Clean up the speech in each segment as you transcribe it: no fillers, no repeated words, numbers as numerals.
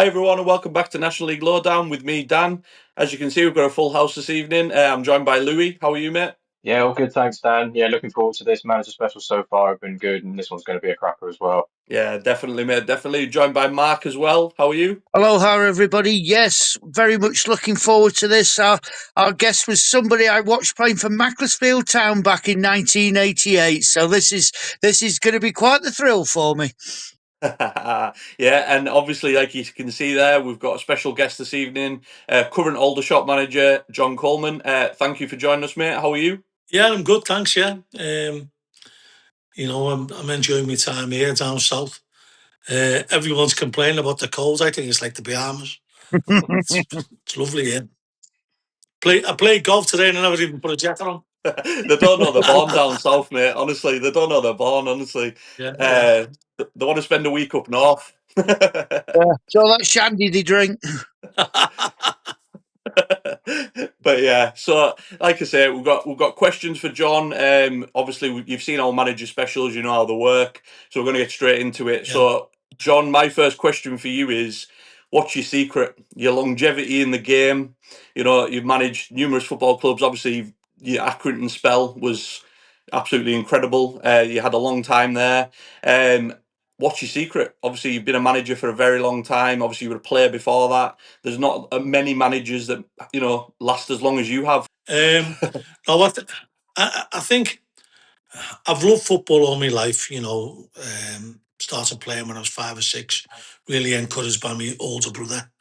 Hi everyone and welcome back to National League Lowdown with me, Dan. As you can see, we've got a full house this evening. I'm joined by Louis. How are you, mate? Yeah, all good, thanks, Dan. Yeah, looking forward to this. Manager special so far have been good, and this one's going to be a cracker as well. Yeah, definitely, mate. Definitely. Joined by Mark as well. How are you? Hello, how everybody? Yes, very much looking forward to this. Our guest was somebody I watched playing for Macclesfield Town back in 1988. So this is going to be quite the thrill for me. Yeah, and obviously, like you can see there, we've got a special guest this evening, current Aldershot manager John Coleman. Thank you for joining us, mate. How are you? Yeah, I'm good, thanks. Yeah, I'm enjoying my time here down south. Everyone's complaining about the cold. I think it's like the Bahamas. It's lovely here. I played golf today and I never even put a jacket on. They don't know they're born down south, mate. Honestly, they don't know they're born. Honestly, Yeah. They want to spend a week up north. So that shandy they drink. But yeah, so like I say, we've got questions for John. Obviously, you've seen our manager specials, you know how they work, so we're going to get straight into it. Yeah. So, John, my first question for you is, what's your secret? Your longevity in the game. You know, you've managed numerous football clubs. Obviously, your Accrington spell was absolutely incredible. You had a long time there. What's your secret? Obviously, you've been a manager for a very long time. Obviously, you were a player before that. There's not many managers that last as long as you have. No, I think I've loved football all my life. Started playing when I was 5 or 6. Really encouraged by my older brother,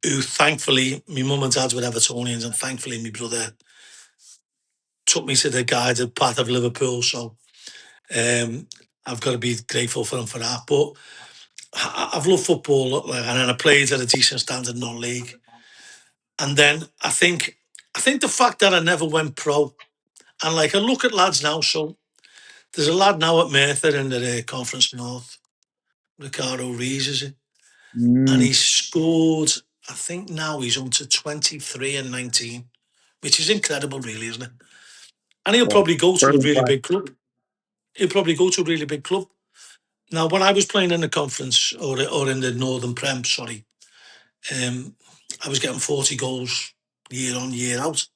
who thankfully, my mum and dad were Evertonians, and thankfully my brother took me to the guided path of Liverpool. So I've got to be grateful for him for that. But I've loved football, and then I played at a decent standard non-league. And then I think the fact that I never went pro, and I look at lads now. So there's a lad now at Merthyr in the Conference North, Ricardo Rees, is it? And he scored, I think now he's on to 23 and 19, which is incredible, really, isn't it? And he'll probably go to a really big club. Now, when I was playing in the conference or in the Northern Prem, I was getting 40 goals year on, year out,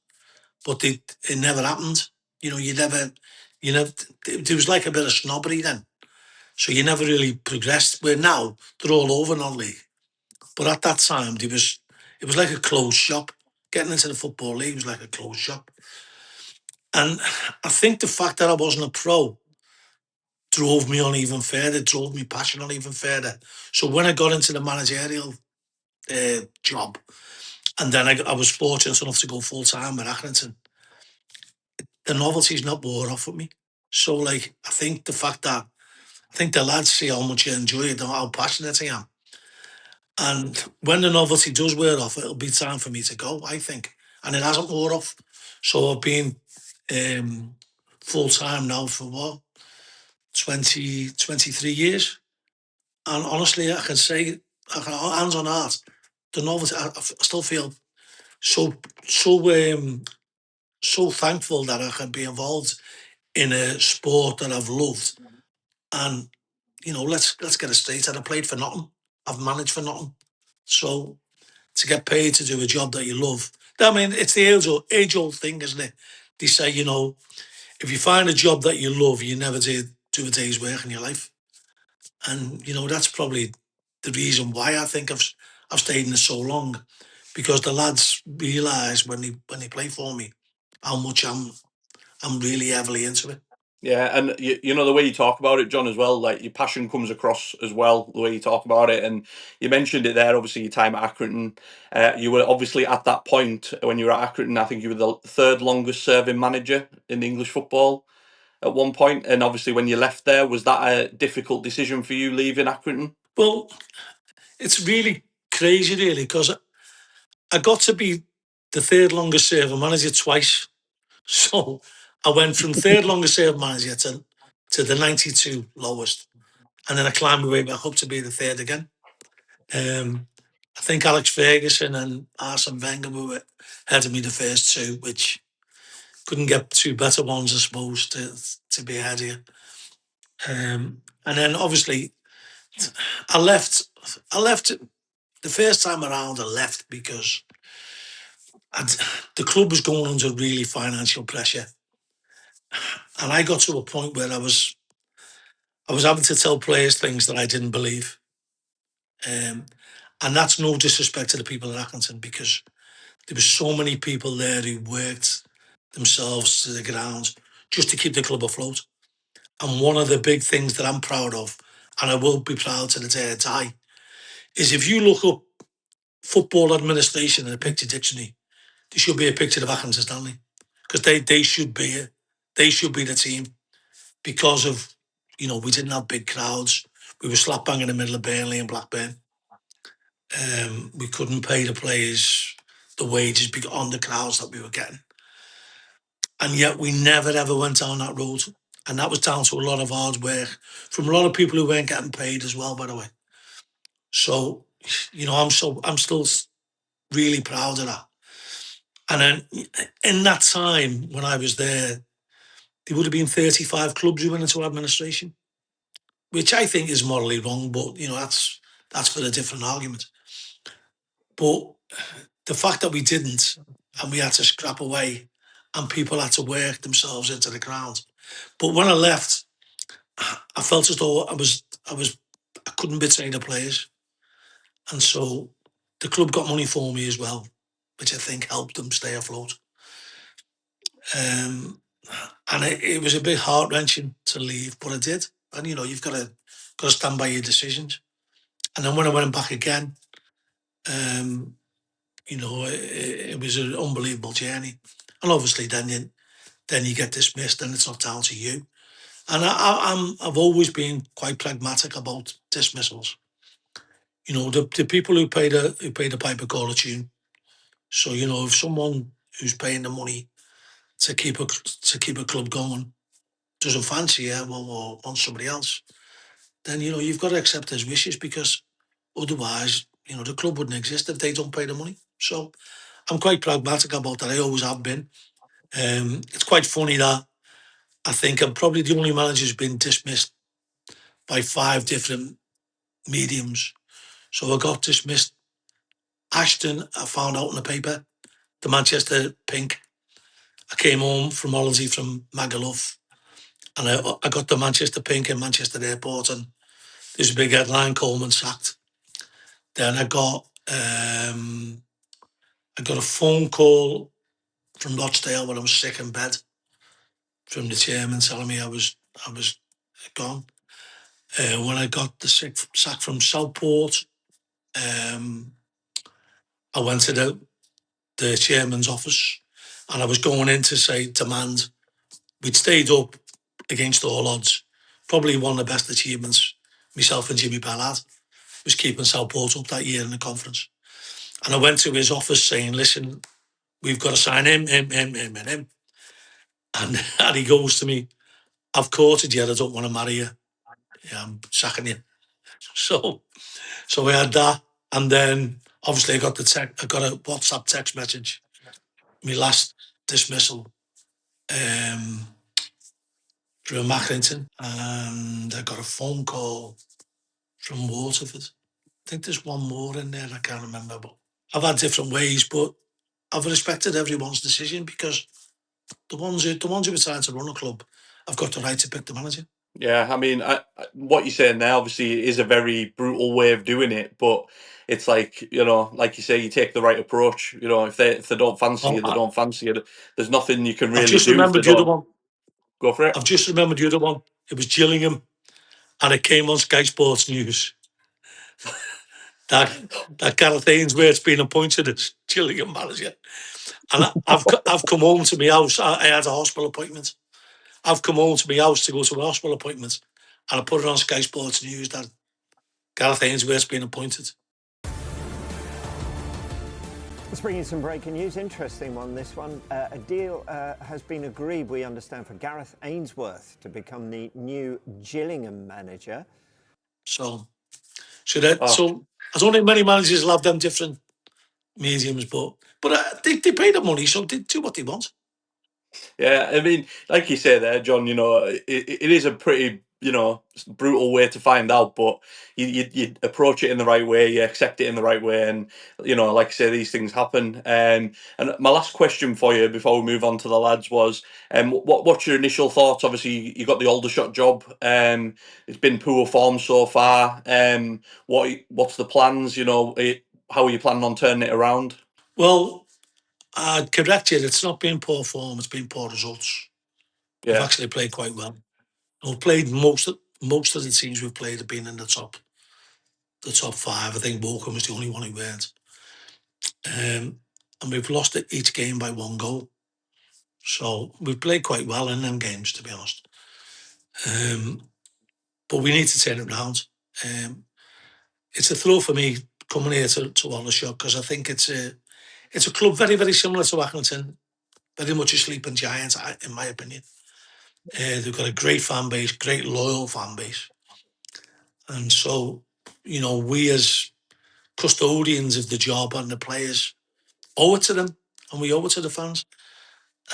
but it never happened. There was like a bit of snobbery then. So you never really progressed. Where now, they're all over non-league. But at that time, it was like a closed shop. Getting into the Football League was like a closed shop. And I think the fact that I wasn't a pro drove me on even further, drove me passion on even further. So when I got into the managerial job, and then I was fortunate enough to go full-time with Accrington, the novelty's not wore off with me. So, I think the lads see how much I enjoy it, how passionate I am. And when the novelty does wear off, it'll be time for me to go, I think. And it hasn't wore off. So I've been full-time now for 23 years. And honestly, I can say, hands on heart, the novelty, I still feel so thankful that I can be involved in a sport that I've loved. And, let's get it straight. I played for nothing. I've managed for nothing. So to get paid to do a job that you love, I mean, it's the age-old thing, isn't it? They say, if you find a job that you love, you never do a day's work in your life. And, that's probably the reason why I think I've stayed in it so long, because the lads realise when they play for me how much I'm really heavily into it. Yeah, and you know the way you talk about it, John, as well. Like your passion comes across as well, the way you talk about it. And you mentioned it there. Obviously, your time at Accrington, you were obviously at that point when you were at Accrington. I think you were the third longest serving manager in English football at one point. And obviously, when you left there, was that a difficult decision for you leaving Accrington? Well, it's really crazy, really, because I got to be the third longest serving manager twice. So I went from third longest serving manager to the 92 lowest. And then I climbed my way back up to be the third again. I think Alex Ferguson and Arsene Wenger were ahead of me the first two, which couldn't get two better ones, I suppose, to be ahead of you. And then obviously I left the first time around I left because the club was going under really financial pressure, and I got to a point where I was having to tell players things that I didn't believe, and that's no disrespect to the people at Accrington, because there were so many people there who worked themselves to the ground just to keep the club afloat. And one of the big things that I'm proud of, and I will be proud to the day I die, is if you look up football administration in a picture dictionary, there should be a picture of Accrington Stanley, because they should be it. They should be the team, because of, we didn't have big crowds. We were slap bang in the middle of Burnley and Blackburn. We couldn't pay the players the wages on the crowds that we were getting. And yet we never ever went down that road. And that was down to a lot of hard work from a lot of people who weren't getting paid as well, by the way. So, I'm still really proud of that. And then in that time when I was there would have been 35 clubs who went into administration, which I think is morally wrong, but that's for a different argument. But the fact that we didn't, and we had to scrap away, and people had to work themselves into the ground. But when I left, I felt as though I couldn't betray the players, and so the club got money for me as well, which I think helped them stay afloat. And it was a bit heart wrenching to leave, but I did. And you've got to stand by your decisions. And then when I went back again, it was an unbelievable journey. And obviously, then you get dismissed, and it's not down to you. And I've always been quite pragmatic about dismissals. The people who pay the piper call a tune. So if someone who's paying the money to keep a club going doesn't fancy it, or wants somebody else, then you've got to accept his wishes, because otherwise the club wouldn't exist if they don't pay the money. So I'm quite pragmatic about that. I always have been. It's quite funny that I think I'm probably the only manager who's been dismissed by 5 different mediums. So I got dismissed. Ashton, I found out in the paper, the Manchester Pink. I came home from holiday from Magaluf, and I got the Manchester Pink in Manchester Airport, and there's a big headline: Coleman sacked. Then I got a phone call from Rochdale when I was sick in bed, from the chairman telling me I was gone. When I got the sack from Southport, I went to the chairman's office, and I was going in to demand. We'd stayed up against all odds. Probably one of the best achievements myself and Jimmy Bell had was keeping Southport up that year in the conference. And I went to his office saying, listen, we've got to sign him. And he goes to me, I've courted you, I don't want to marry you. Yeah, I'm sacking you. So we had that. And then obviously I got a WhatsApp text message, my last dismissal, from Accrington, and I got a phone call from Waterford. I think there's one more in there, I can't remember, but I've had different ways, but I've respected everyone's decision, because the ones who are trying to run a club have got the right to pick the manager. Yeah, I mean, what you're saying now obviously is a very brutal way of doing it, but it's like, like you say, you take the right approach. If they don't fancy you, they don't fancy you. There's nothing you can I've really just do if they remembered the other don't. one. Go for it. I've just remembered the other one. It was Gillingham, and it came on Sky Sports News that Gareth Ainsworth's been appointed as Gillingham manager. And I've come home to my house. I had a hospital appointment. I've come home to my house to go to a hospital appointment, and I put it on Sky Sports News that Gareth Ainsworth's been appointed. Let's bring you some breaking news. Interesting one, this one. A deal has been agreed, we understand, for Gareth Ainsworth to become the new Gillingham manager. So I don't think many managers will have them different mediums, but they pay the money, so they do what they want. Yeah, I mean, like you say there, John, it is a pretty brutal way to find out, but you approach it in the right way, you accept it in the right way, and like I say, these things happen. And my last question for you before we move on to the lads was, what's your initial thoughts? Obviously, you got the Aldershot job. It's been poor form so far. What's the plans? How are you planning on turning it around? Well, I'd correct you. It's not been poor form. It's been poor results. We've Yeah, actually played quite well. We've played most of the teams we've played have been in the top five. I think Morecambe was the only one who weren't. And we've lost each game by 1 goal. So we've played quite well in them games, to be honest. But we need to turn it around. It's a thrill for me coming here to Aldershot, because I think it's a club very, very similar to Accrington, very much a sleeping giant, in my opinion. They've got a great fan base, great loyal fan base. And so, we as custodians of the job and the players owe it to them, and we owe it to the fans.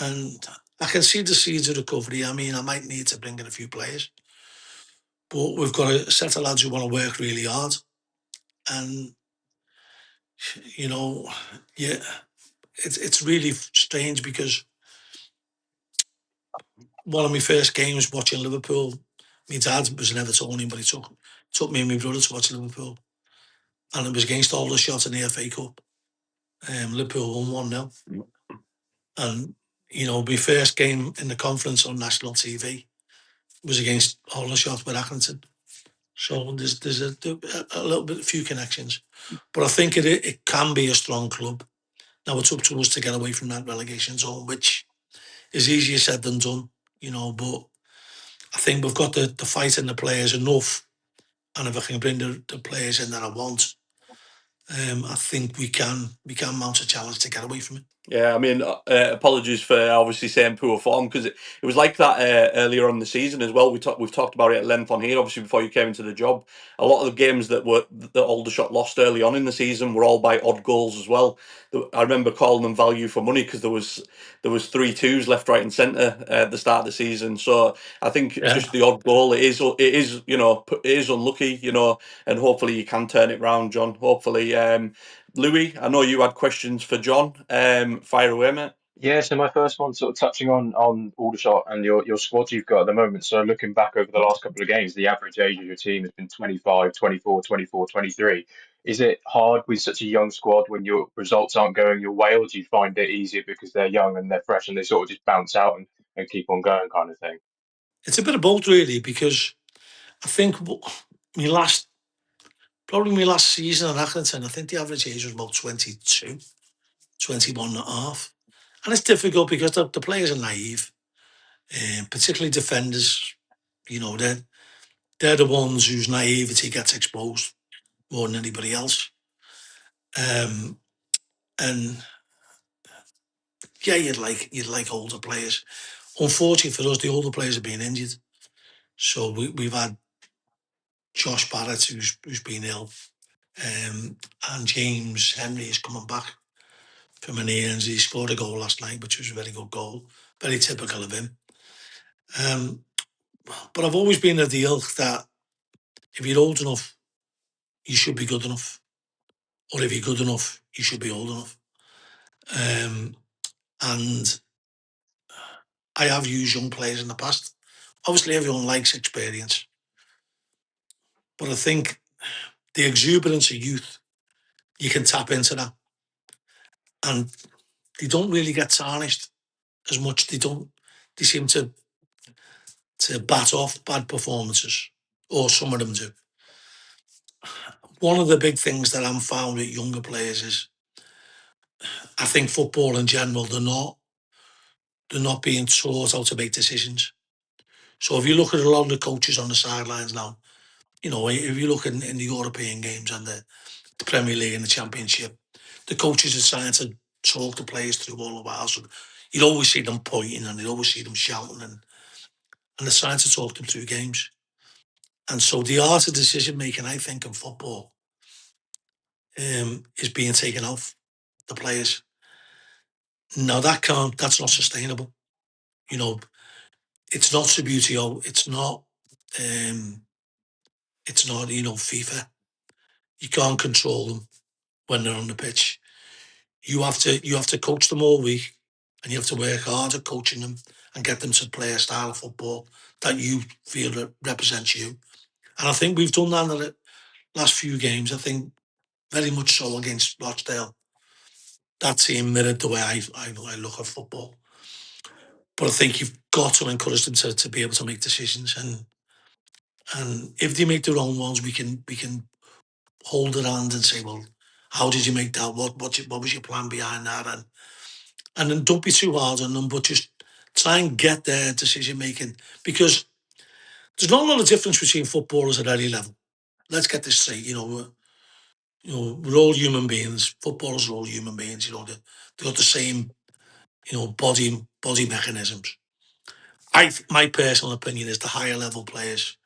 And I can see the seeds of recovery. I mean, I might need to bring in a few players, but we've got a set of lads who want to work really hard. And, yeah, it's really strange, because one of my first games watching Liverpool, my dad was an Evertonian, but he took me and my brother to watch Liverpool. And it was against Aldershot in the FA Cup. Liverpool won 1-0. And, my first game in the conference on national TV was against Aldershot with Accrington. So there's a little bit, a few connections. But I think it can be a strong club. Now it's up to us to get away from that relegation zone, which is easier said than done, but I think we've got the fight in the players enough. And if I can bring the players in that I want, I think we can mount a challenge to get away from it. Yeah, I mean, apologies for obviously saying poor form, because it was like that earlier on in the season as well. We've talked about it at length on here, obviously, before you came into the job. A lot of the games that Aldershot lost early on in the season were all by odd goals as well. I remember calling them value for money, because there was 3-2s left, right, and centre at the start of the season. So I think just the odd goal, it is unlucky, and hopefully you can turn it round, John. Hopefully. Louis, I know you had questions for John. Fire away, mate. Yeah, so my first one, sort of touching on Aldershot and your squad you've got at the moment. So looking back over the last couple of games, the average age of your team has been 25, 24, 24, 23. Is it hard with such a young squad when your results aren't going your way, or do you find it easier because they're young and they're fresh and they sort of just bounce out and keep on going kind of thing? It's a bit of both, really, because I think my last season at Accrington, I think the average age was about 22, 21 and a half. And it's difficult because the players are naive, particularly defenders. They're the ones whose naivety gets exposed more than anybody else. And yeah, you'd like older players. Unfortunately for us, the older players have been injured. So we've had Josh Barrett, who's been ill, and James Henry is coming back from an ear injury. He scored a goal last night, which was a very good goal, very typical of him. But I've always been of the ilk that if you're old enough, you should be good enough, or if you're good enough, you should be old enough. And I have used young players in the past. Obviously, everyone likes experience, but I think the exuberance of youth, you can tap into that, and they don't really get tarnished as much. They seem to bat off bad performances, or some of them do. One of the big things that I'm found with younger players is, I think football in general, they're not being taught how to make decisions. So if you look at a lot of the coaches on the sidelines now, if you look in the European games and the Premier League and the Championship, the coaches are trying to talk the players through all the while. So you'd always see them pointing and you'd always see them shouting, and they're trying to talk them through games. And so the art of decision making, I think, in football is being taken off the players. Now that's not sustainable. It's not Subbuteo, it's not It's not, FIFA. You can't control them when they're on the pitch. You have to coach them all week, and you have to work hard at coaching them and get them to play a style of football that you feel that represents you. And I think we've done that in the last few games. I think very much so against Rochdale. That team mirrored the way I look at football. But I think you've got to encourage them to be able to make decisions, and if they make their own ones, we can hold their hand and say, well, how did you make that? What was your plan behind that? And then don't be too hard on them, but just try and get their decision making, because there's not a lot of difference between footballers at any level. Let's get this straight. We're all human beings. Footballers are all human beings. They've got the same, body mechanisms. My personal opinion is the higher level players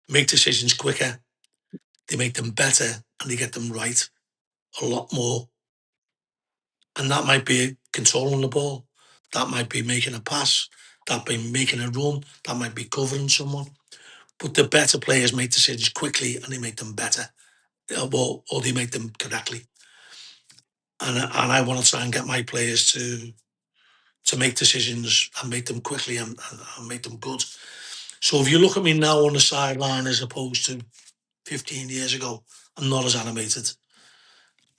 make decisions quicker, they make them better, and they get them right a lot more. And that might be controlling the ball, that might be making a pass, that might be making a run, that might be covering someone. But the better players make decisions quickly, and they make them better, or they make them correctly. And I want to try and get my players to make decisions and make them quickly and make them good. So if you look at me now on the sideline as opposed to 15 years ago, I'm not as animated.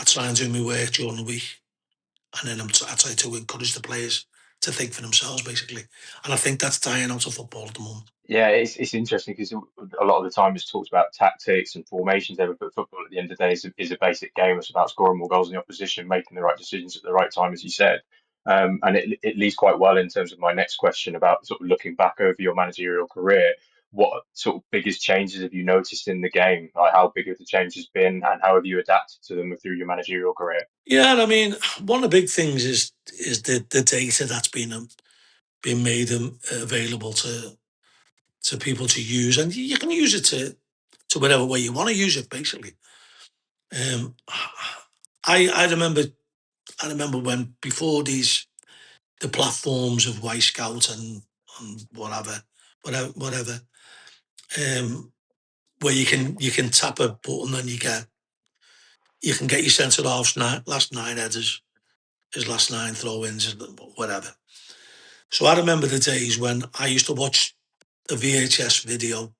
I try and do my work during the week, and then I try to encourage the players to think for themselves, basically. And I think that's dying out of football at the moment. Yeah, it's interesting because a lot of the time it's talked about tactics and formations, but football at the end of the day is a basic game. It's about scoring more goals than the opposition, making the right decisions at the right time, as you said. And it leads quite well in terms of my next question about sort of looking back over your managerial career. What sort of biggest changes have you noticed in the game? Like, how big have the changes been, and how have you adapted to them through your managerial career? Yeah, and I mean, one of the big things is the data that's been made available to people to use, and you can use it to whatever way you want to use it, basically. I remember when, before the platforms of Y Scout and whatever, where you can tap a button and you can get your centre half's last 9 headers, his last 9 throw-ins, whatever. So I remember the days when I used to watch a VHS video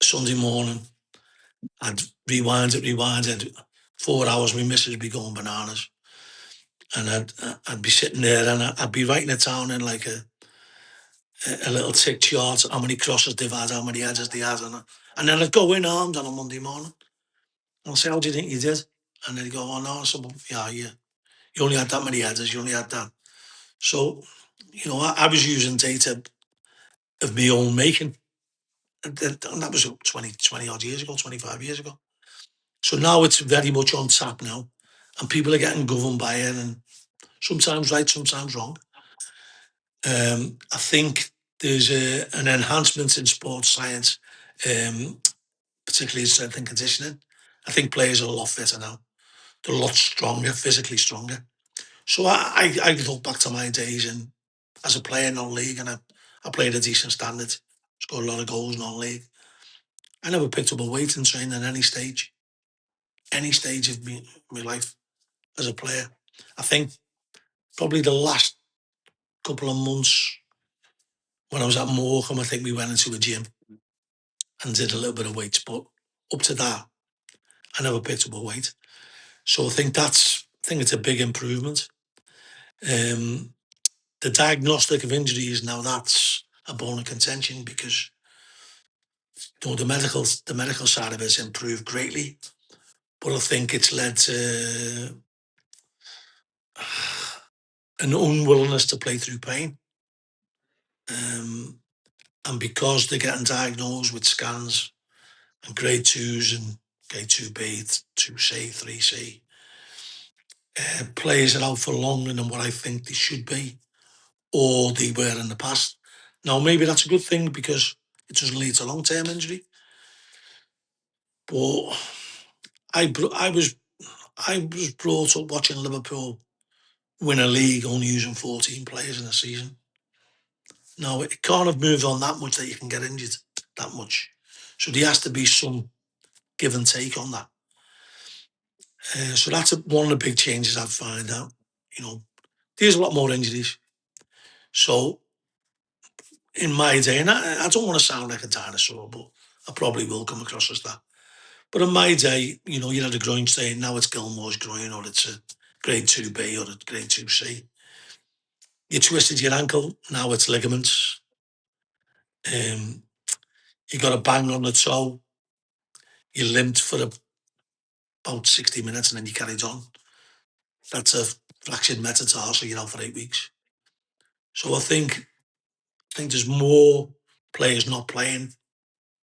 Sunday morning. I'd rewind it. 4 hours, my missus would be going bananas. And I'd be sitting there, and I'd be writing it down in like a little tick chart, how many crosses they've had, how many headers they had. And then I'd go in armed on a Monday morning. And I'll say, how do you think you did? And they'd go, oh no. I said, well, yeah, you only had that many headers, you only had that. So, I was using data of my own making. And that was 20 odd years ago, 25 years ago. So now it's very much on tap now, and people are getting governed by it, and sometimes right, sometimes wrong. I think there's an enhancement in sports science, particularly in strength and conditioning. I think players are a lot fitter now. They're a lot stronger, physically stronger. So I look back to my days as a player in non-league, and I played a decent standard, scored a lot of goals in non-league. I never picked up a weight in training at any stage of my life as a player. I think probably the last couple of months when I was at Morecambe, I think we went into a gym and did a little bit of weights, but up to that, I never picked up a weight. So I think it's a big improvement. The diagnostic of injuries now, that's a bone of contention, because the medical side of it's improved greatly, but I think it's led to an unwillingness to play through pain. And because they're getting diagnosed with scans and grade 2s and grade 2B, 2C, 3C, players are out for longer than what I think they should be, or they were in the past. Now, maybe that's a good thing, because it doesn't lead to long-term injury. But I was brought up watching Liverpool win a league only using 14 players in a season. Now, it can't have moved on that much that you can get injured. that much. So there has to be some give and take on that. So that's one of the big changes I've found out. There's a lot more injuries. So in my day, and I don't want to sound like a dinosaur, but I probably will come across as that. But in my day, you had a groin strain, now it's Gilmore's groin, or it's a grade 2B or a grade 2C. You twisted your ankle, now it's ligaments. You got a bang on the toe, you limped for about 60 minutes and then you carried on. That's a fractured metatarsal, you're out for 8 weeks. So I think there's more players not playing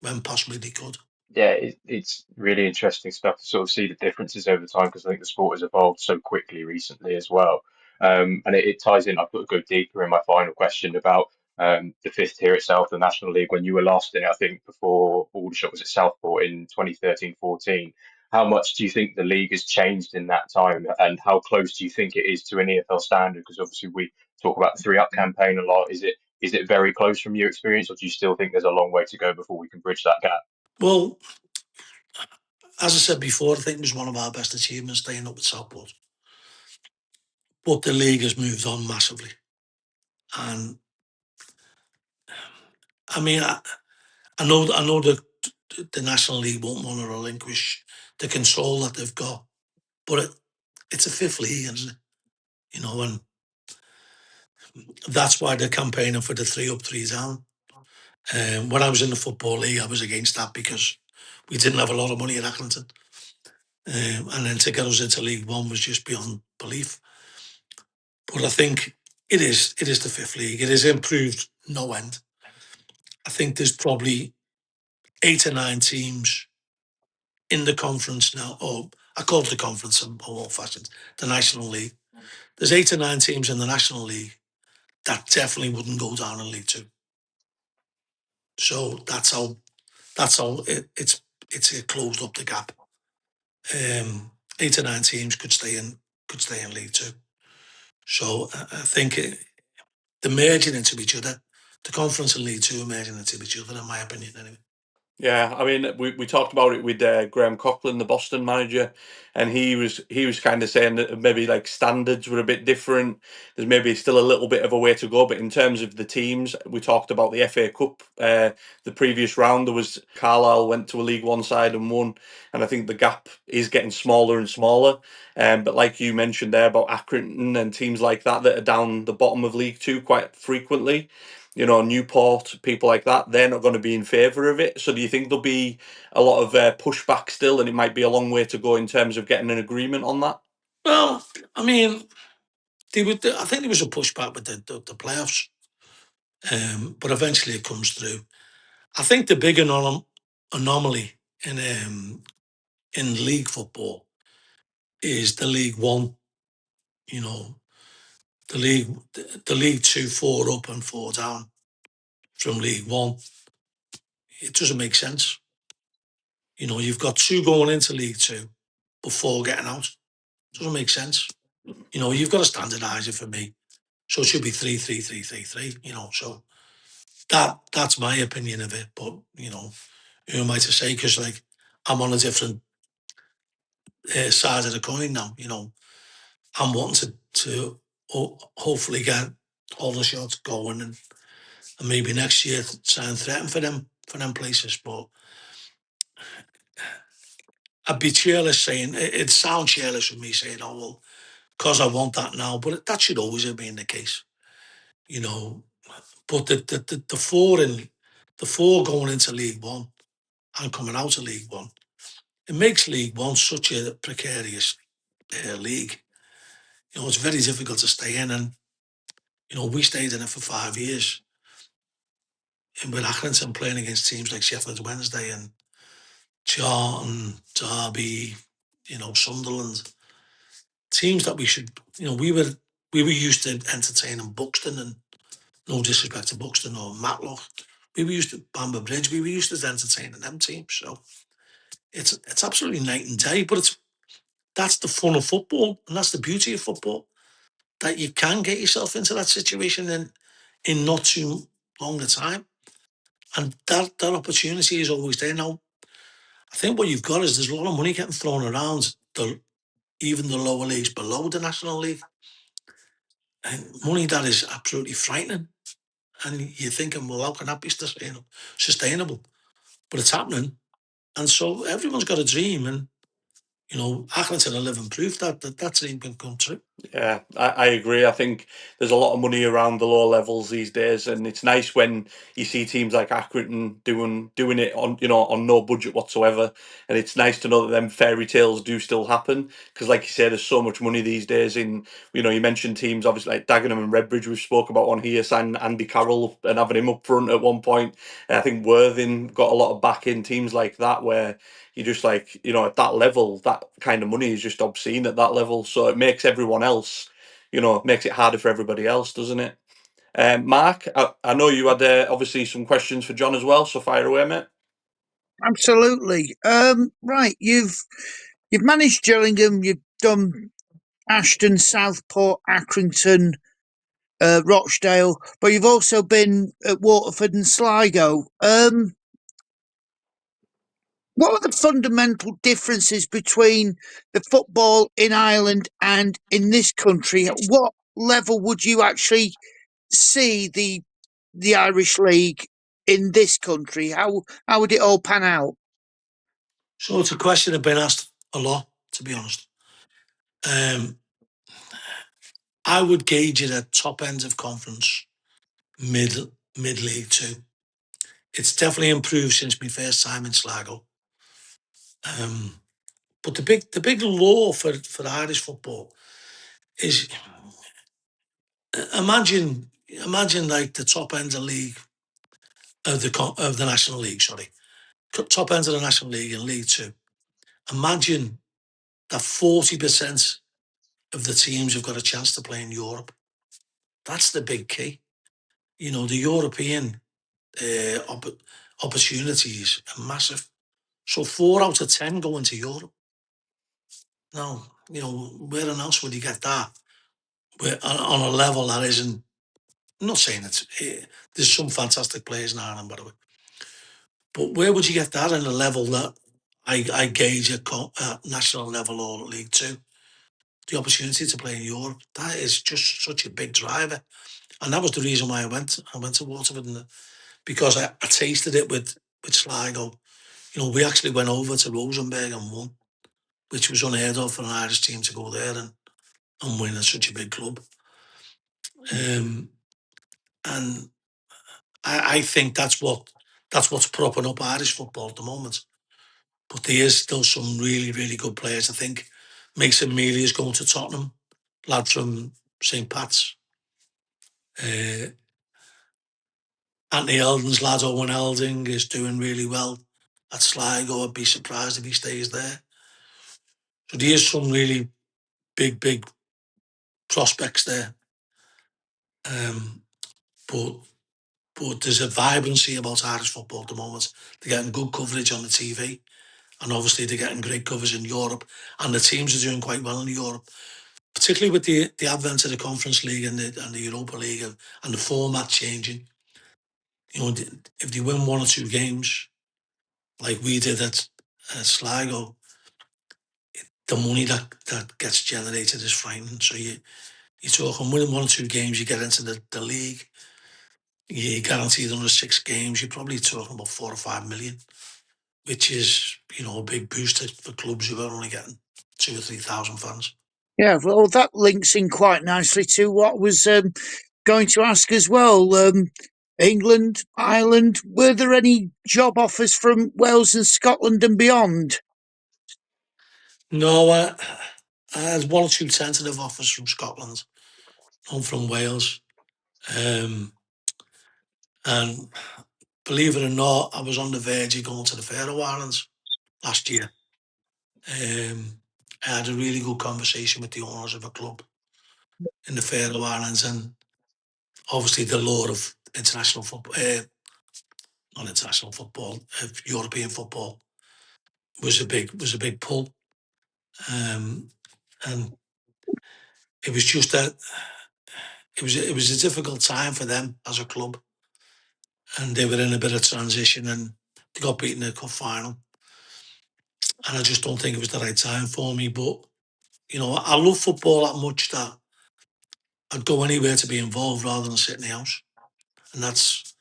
when possibly they could. Yeah, it's really interesting stuff to sort of see the differences over time because I think the sport has evolved so quickly recently as well. And it ties in. I've got to go deeper in my final question about the fifth tier itself, the National League. When you were last in it, I think before Aldershot was at Southport in 2013-14. How much do you think the league has changed in that time, and how close do you think it is to an EFL standard? Because obviously we talk about the 3 Up campaign a lot. Is it very close from your experience, or do you still think there's a long way to go before we can bridge that gap? Well, as I said before, I think it was one of our best achievements staying up with Southport. But the league has moved on massively. And I mean, I know that the National League won't want to relinquish the control that they've got, but it's a fifth league, isn't it? And that's why they're campaigning for the 3 up, 3 down. When I was in the Football League, I was against that because we didn't have a lot of money at Accrington. And then to get us into League One was just beyond belief. But I think it is the fifth league. It has improved no end. I think there's probably 8 or 9 teams in the conference now, or I call it the conference, I'm old fashioned, the National League. There's 8 or 9 teams in the National League that definitely wouldn't go down in League Two. So that's how it's closed up the gap. 8 or 9 teams could stay in League Two. So I think they're merging into each other. The conference and League Two are merging into each other, in my opinion, anyway. Yeah, I mean, we talked about it with Graham Coughlin, the Boston manager, and he was kind of saying that maybe like standards were a bit different. There's maybe still a little bit of a way to go, but in terms of the teams, we talked about the FA Cup, the previous round. There was Carlisle went to a League One side and won, and I think the gap is getting smaller and smaller. But like you mentioned there about Accrington and teams like that are down the bottom of League Two quite frequently. Newport, people like that, they're not going to be in favour of it. So do you think there'll be a lot of pushback still, and it might be a long way to go in terms of getting an agreement on that? Well, I mean, I think there was a pushback with the playoffs, but eventually it comes through. I think the big anomaly in league football is the League One. The League Two, 4 up and 4 down from League One. It doesn't make sense. You've got 2 going into League Two, but 4 getting out. Doesn't make sense. You've got to standardise it for me. So it should be 3, 3, 3, 3, 3. So that's my opinion of it. But who am I to say? Because I'm on a different side of the coin now. I'm wanting to hopefully get all the shots going and maybe next year try and threaten for them places. But I'd be cheerless saying it sounds cheerless with me saying, "Oh well," because I want that now. But that should always have been the case. But the 4 going into League One and coming out of League One, it makes League One such a precarious league. It's very difficult to stay in, and we stayed in it for 5 years. And with Accrington playing against teams like Sheffield Wednesday and Charlton, Derby, Sunderland, teams that we should, we were used to entertaining Buxton, and no disrespect to Buxton or Matlock. We were used to Bamber Bridge. We were used to entertaining them teams. So it's absolutely night and day. But that's the fun of football, and that's the beauty of football, that you can get yourself into that situation in not too long a time. And that opportunity is always there. Now, I think what you've got is there's a lot of money getting thrown around, even the lower leagues below the National League. And money that is absolutely frightening. And you're thinking, well, how can that be sustainable? But it's happening. And so everyone's got a dream. And, Accrington are living proof that dream can come true. Yeah, I agree. I think there's a lot of money around the lower levels these days, and it's nice when you see teams like Accrington doing it on on no budget whatsoever. And it's nice to know that them fairy tales do still happen because, like you say, there's so much money these days. In you mentioned teams obviously like Dagenham and Redbridge. We've spoke about one here, signing Andy Carroll and having him up front at one point. And I think Worthing got a lot of back in teams like that where you just like at that level, that kind of money is just obscene at that level. So it makes everyone else, makes it harder for everybody else, doesn't it? Mark, I know you had obviously some questions for John as well, so fire away, mate. Absolutely. Right, you've managed Gillingham, you've done Ashton, Southport, Accrington, Rochdale, but you've also been at Waterford and Sligo. What are the fundamental differences between the football in Ireland and in this country? At what level would you actually see the Irish League in this country? How would it all pan out? So it's a question I've been asked a lot, to be honest. I would gauge it at top end of conference, mid league too. It's definitely improved since my first time in Sligo. But the big law for Irish football is imagine like the top end of league of the National League. Sorry, top end of the National League in League Two. Imagine that 40% of the teams have got a chance to play in Europe. That's the big key. The European opportunities are massive. So 4 out of 10 go into Europe. Now, where else would you get that? On a level that isn't. I'm not saying there's some fantastic players in Ireland, by the way. But where would you get that in a level that I gauge at national level or League Two? The opportunity to play in Europe, that is just such a big driver. And that was the reason why I went to Waterford, because I tasted it with Sligo. We actually went over to Rosenborg and won, which was unheard of for an Irish team to go there and win at such a big club. And I think that's what's propping up Irish football at the moment. But there is still some really, really good players. I think Mason Mealy is going to Tottenham, lad from St. Pat's. Anthony Eldon's lad, Owen Elding, is doing really well at Sligo. I'd be surprised if he stays there. So there is some really big prospects there. But there's a vibrancy about Irish football at the moment. They're getting good coverage on the TV, and obviously they're getting great coverage in Europe, and the teams are doing quite well in Europe, particularly with the advent of the Conference League and the Europa League and the format changing. If they win 1 or 2 games, like we did at Sligo, the money that gets generated is frightening. So you're talking winning 1 or 2 games, you get into the league, you're guaranteed under 6 games, you're probably talking about 4 or 5 million, which is, a big boost for clubs who are only getting 2,000 or 3,000 fans. Yeah, well, that links in quite nicely to what I was going to ask as well. England, Ireland, were there any job offers from Wales and Scotland and beyond? No, I had 1 or 2 tentative offers from Scotland, one from Wales. And believe it or not, I was on the verge of going to the Faroe Islands last year. I had a really good conversation with the owners of a club in the Faroe Islands, and obviously the law of international football, not international football, European football was a big pull. And it was just that it was a difficult time for them as a club. and they were in a bit of transition, and they got beaten in the cup final. And I just don't think it was the right time for me. But, I love football that much that I'd go anywhere to be involved rather than sit in the house. And that's,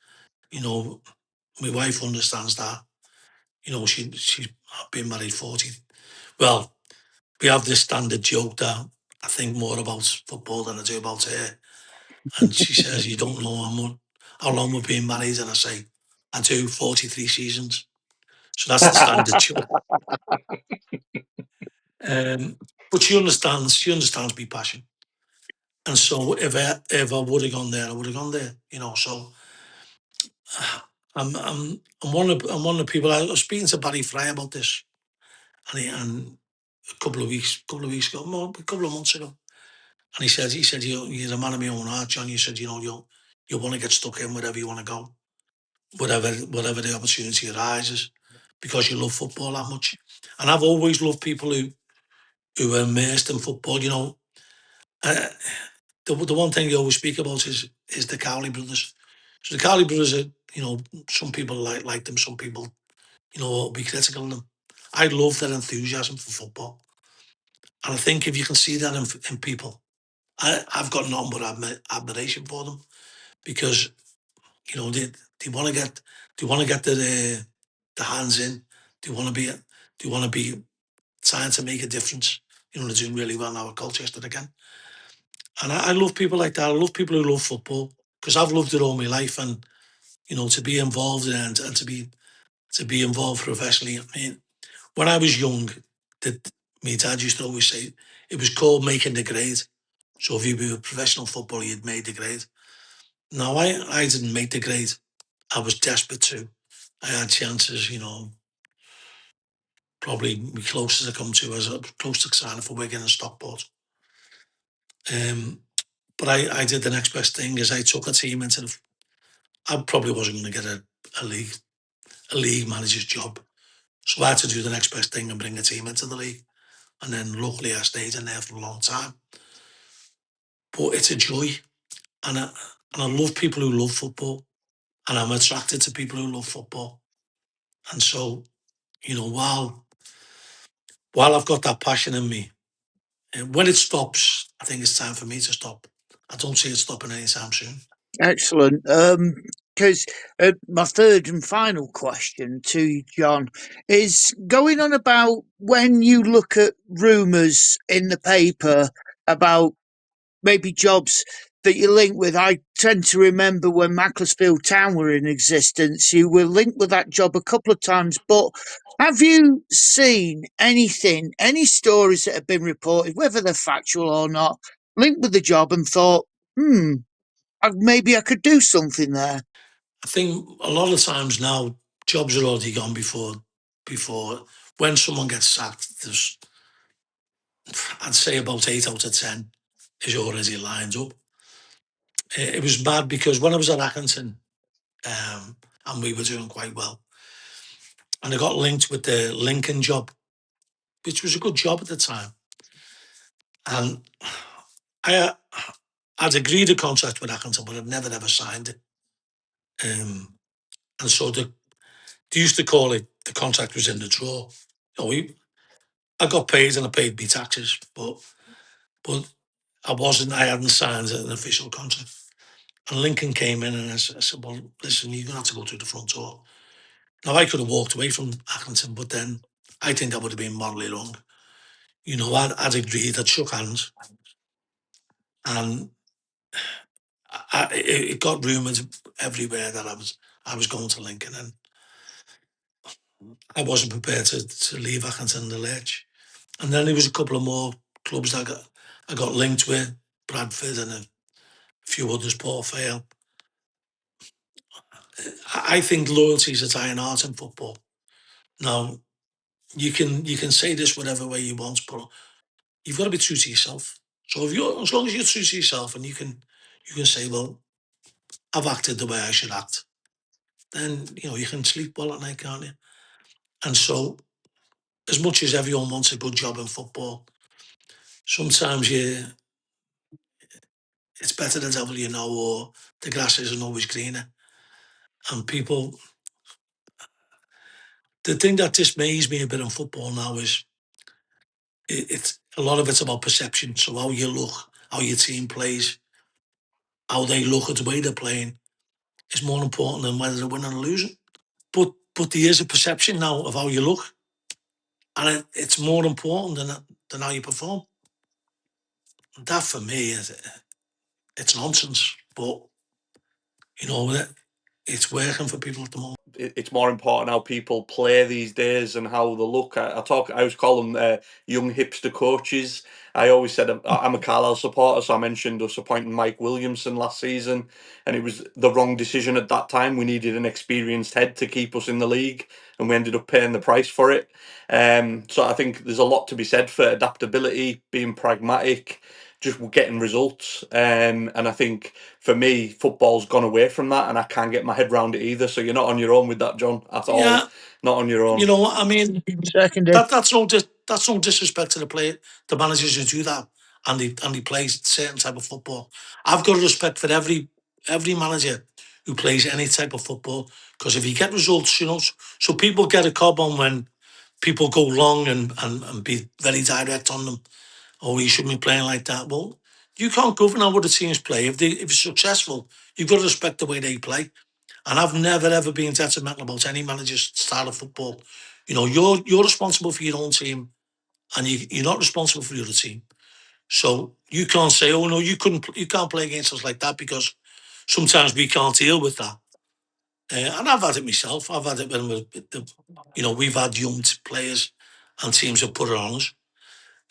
my wife understands that. She's been married 40. Well, we have this standard joke that I think more about football than I do about her. And she says, you don't know how long we've been married. And I say, I do, 43 seasons. So that's the standard joke. But she understands my passion. And so if I would have gone there, I would have gone there, So I'm one of the people. I was speaking to Barry Fry about this, and a couple of weeks ago, no, a couple of months ago, and he said, you're a man of my own heart, John. You said, you want to get stuck in wherever you want to go, whatever the opportunity arises, because you love football that much. And I've always loved people who are immersed in football. Uh, the one thing they always speak about is the Cowley brothers. So the Cowley brothers are, some people like them, some people, will be critical of them. I love their enthusiasm for football. And I think if you can see that in people, I've got nothing but admiration for them, because, they want to get the hands in. They want to be trying to make a difference. They're doing really well now at Colchester again. And I love people like that. I love people who love football, because I've loved it all my life. And, to be involved in it, and to be involved professionally. I mean, when I was young, my dad used to always say it was called making the grade. So if you were a professional footballer, you'd made the grade. Now, I didn't make the grade. I was desperate to. I had chances, probably the closest I come to as close to signing for Wigan and Stockport. But I did the next best thing, is I took a team into I probably wasn't going to get a league manager's job. So I had to do the next best thing and bring a team into the league. And then luckily I stayed in there for a long time. But it's a joy. And I love people who love football. And I'm attracted to people who love football. And so, while I've got that passion in me, when it stops, I think it's time for me to stop. I don't see it stopping anytime soon. Excellent. Because my third and final question to you, John, is going on about when you look at rumours in the paper about maybe jobs that you link with. I tend to remember when Macclesfield Town were in existence, you were linked with that job a couple of times. But have you seen anything, any stories that have been reported, whether they're factual or not, linked with the job and thought, maybe I could do something there? I think a lot of times now, jobs are already gone before when someone gets sacked, there's, I'd say about 8 out of 10 is already lined up. It was bad because when I was at Accrington, and we were doing quite well, and I got linked with the Lincoln job, which was a good job at the time. And I'd agreed a contract with Accrington, but I'd never ever signed it. And so they used to call it, the contract was in the drawer. I got paid and I paid my taxes, but I hadn't signed an official contract. And Lincoln came in and I said, well, listen, you're going to have to go through the front door. Now, I could have walked away from Accrington, but then I think that would have been morally wrong. I'd agreed, I'd shook hands, and it got rumoured everywhere that I was going to Lincoln, and I wasn't prepared to leave Accrington in the lurch. And then there was a couple of more clubs that I got linked with, Bradford and a few others, Port Vale. I think loyalty is a dying art in football. Now, you can say this whatever way you want, but you've got to be true to yourself. So as long as you're true to yourself and you can say, well, I've acted the way I should act, then you can sleep well at night, can't you? And so, as much as everyone wants a good job in football, sometimes it's better the devil you know, or the grass isn't always greener. And people, the thing that dismays me a bit in football now is it's a lot of it's about perception. So how you look, how your team plays, how they look at the way they're playing is more important than whether they're winning or losing. But there is a perception now of how you look, and it's more important than how you perform. That for me it's nonsense. But you know it's working for people at the moment. It's more important how people play these days and how they look. I always call them young hipster coaches. I always said I'm a Carlisle supporter, so I mentioned us appointing Mike Williamson last season, and it was the wrong decision at that time. We needed an experienced head to keep us in the league, and we ended up paying the price for it. So I think there's a lot to be said for adaptability, being pragmatic, just getting results. And I think for me, football's gone away from that, and I can't get my head around it either. So you're not on your own with that, John, at Yeah, all. Not on your own. you know, I mean, Seconded. that's no disrespect to the managers who do that and they play certain type of football. I've got respect for every manager who plays any type of football, because if you get results, you know, so people get a cob on when people go long and be very direct on them. Oh, you shouldn't be playing like that. Well, you can't govern how other teams play. If you're successful, you've got to respect the way they play. And I've never ever been detrimental about any manager's style of football. You know, you're responsible for your own team, and you're not responsible for the other team. So you can't say, "Oh no, you can't play against us like that," because sometimes we can't deal with that. And I've had it myself. I've had it when we've had young players and teams have put it on us.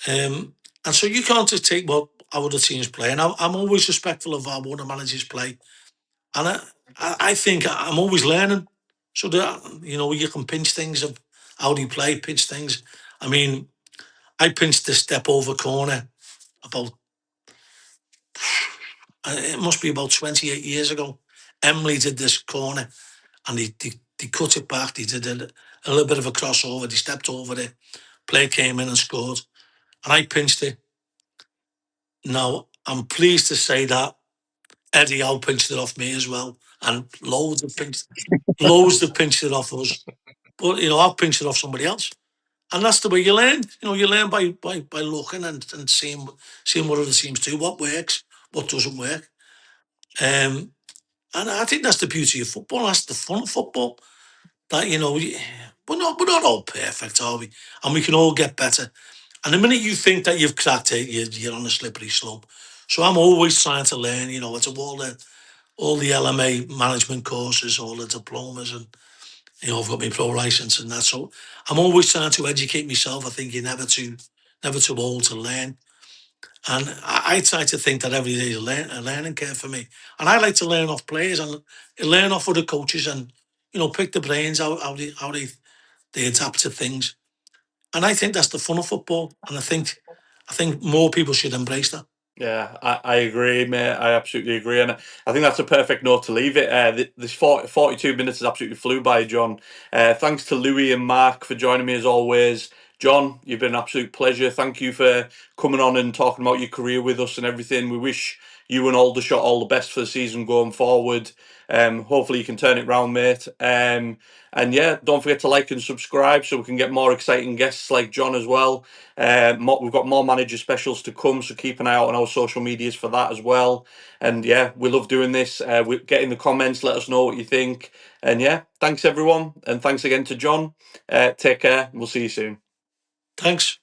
And so you can't just take what our other teams play. And I'm always respectful of how other managers play. And I think I'm always learning. So that, you can pinch things of how do you play, pinch things. I mean, I pinched the step over corner about, it must be about 28 years ago. Emily did this corner and they cut it back. They did a little bit of a crossover. They stepped over it. Player came in and scored. And I pinched it. Now, I'm pleased to say that Eddie Howe pinched it off me as well. And loads have pinched it off us. But, I've pinched it off somebody else. And that's the way you learn. You learn by looking and seeing what other teams do, what works, what doesn't work. And I think that's the beauty of football. That's the fun of football. That, we're not all perfect, are we? And we can all get better. And the minute you think that you've cracked it, you're on a slippery slope. So I'm always trying to learn. It's all the LMA management courses, all the diplomas, and I've got my pro license and that. So I'm always trying to educate myself. I think you're never too old to learn. And I try to think that every day is a learning curve for me. And I like to learn off players and learn off other coaches and, pick the brains how they adapt to things. And I think that's the fun of football. And I think more people should embrace that. Yeah, I agree, mate. I absolutely agree. And I think that's a perfect note to leave it. This 42 minutes has absolutely flew by, John. Thanks to Louis and Mark for joining me as always. John, you've been an absolute pleasure. Thank you for coming on and talking about your career with us and everything. We wish you and Aldershot all the best for the season going forward. Hopefully you can turn it round, mate. And yeah, don't forget to like and subscribe so we can get more exciting guests like John as well. We've got more manager specials to come, so keep an eye out on our social medias for that as well. And yeah, we love doing this. Get in the comments, let us know what you think. And yeah, thanks everyone, and thanks again to John. Take care. We'll see you soon. Thanks.